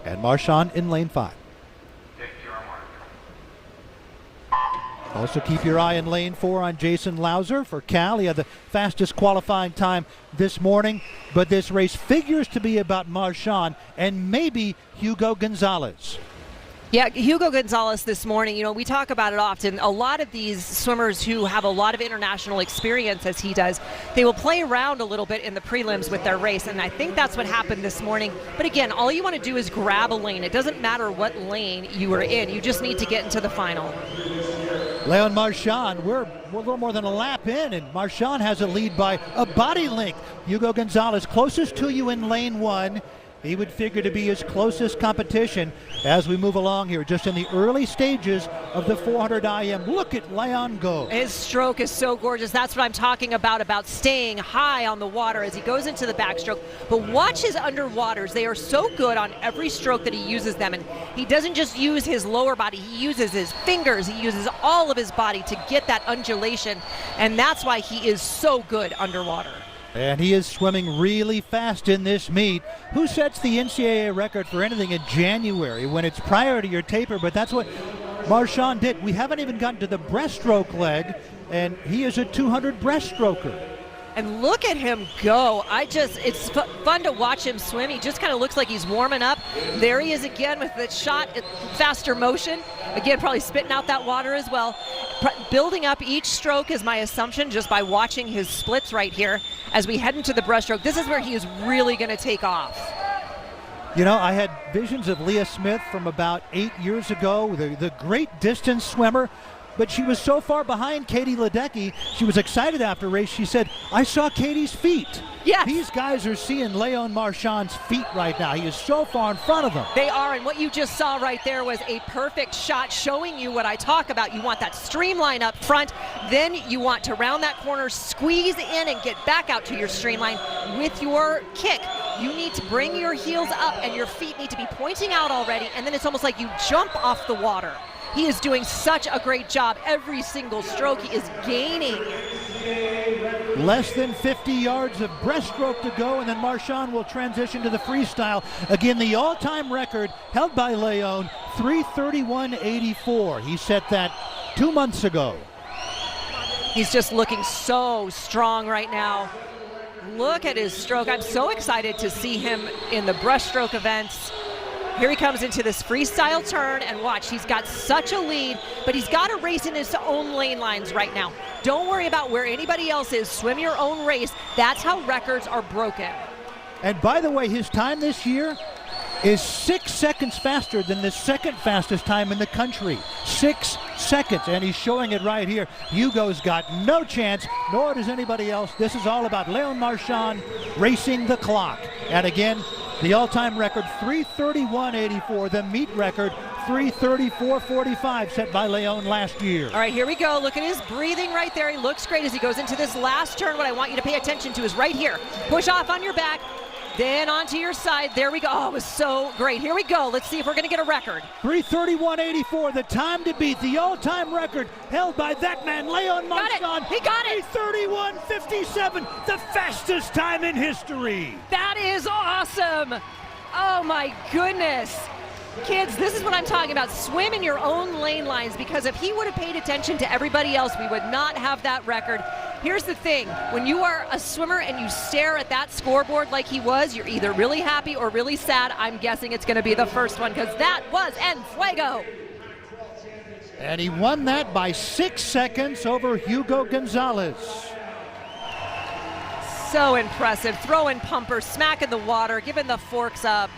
and Marchand in lane 5. Also keep your eye in lane 4 on Jason Louser for Cal. He had the fastest qualifying time this morning, but this race figures to be about Marchand and maybe Hugo Gonzalez. Yeah, Hugo Gonzalez this morning, you know, we talk about it often. A lot of these swimmers who have a lot of international experience, as he does, they will play around a little bit in the prelims with their race, and I think that's what happened this morning. But again, all you want to do is grab a lane. It doesn't matter what lane you are in. You just need to get into the final. Leon Marchand, we're a little more than a lap in, and Marchand has a lead by a body length. Hugo Gonzalez closest to you in lane 1. He would figure to be his closest competition as we move along here, just in the early stages of the 400 IM. Look at Leon go. His stroke is so gorgeous. That's what I'm talking about staying high on the water as he goes into the backstroke. But watch his underwaters. They are so good on every stroke that he uses them. And he doesn't just use his lower body. He uses his fingers. He uses all of his body to get that undulation. And that's why he is so good underwater. And he is swimming really fast in this meet. Who sets the Ncaa record for anything in January when it's prior to your taper? But that's what Marchand did. We haven't even gotten to the breaststroke leg, and he is a 200 breaststroker. And look at him go. It's fun to watch him swim. He just kind of looks like he's warming up. There he is again with the shot, faster motion. Again, probably spitting out that water as well. Building up each stroke is my assumption just by watching his splits right here as we head into the breaststroke. This is where he is really going to take off. You know, I had visions of Leah Smith from about 8 years ago, the great distance swimmer. But she was so far behind Katie Ledecky, she was excited after race. She said, I saw Katie's feet. Yes. These guys are seeing Leon Marchand's feet right now. He is so far in front of them. They are, and what you just saw right there was a perfect shot showing you what I talk about. You want that streamline up front, then you want to round that corner, squeeze in and get back out to your streamline with your kick. You need to bring your heels up and your feet need to be pointing out already, and then it's almost like you jump off the water. He is doing such a great job. Every single stroke he is gaining. Less than 50 yards of breaststroke to go, and then Marchand will transition to the freestyle. Again, the all-time record held by Leon, 3:31.84. He set that 2 months ago. He's just looking so strong right now. Look at his stroke. I'm so excited to see him in the breaststroke events. Here he comes into this freestyle turn, and watch, he's got such a lead, but he's got to race in his own lane lines right now. Don't worry about where anybody else is. Swim your own race. That's how records are broken. And by the way, his time this year is 6 seconds faster than the second fastest time in the country. 6 seconds, and he's showing it right here. Hugo's got no chance, nor does anybody else. This is all about Leon Marchand racing the clock. And again, the all-time record, 3:31.84. The meet record, 3:34.45, set by Leon last year. All right, here we go. Look at his breathing right there. He looks great as he goes into this last turn. What I want you to pay attention to is right here. Push off on your back, then onto your side. There we go. Oh, it was so great. Here we go. Let's see if we're going to get a record. 3:31.84, the time to beat. The all-time record held by that man, Leon Marchand. He got it. 3:31.57, the fastest time in history. That is awesome. Oh, my goodness. Kids, this is what I'm talking about. Swim in your own lane lines, because if he would have paid attention to everybody else, we would not have that record. Here's the thing. When you are a swimmer and you stare at that scoreboard like he was, you're either really happy or really sad. I'm guessing it's going to be the first one, because that was En Fuego. And he won that by 6 seconds over Hugo Gonzalez. So impressive. Throwing pumpers, smacking the water, giving the forks up.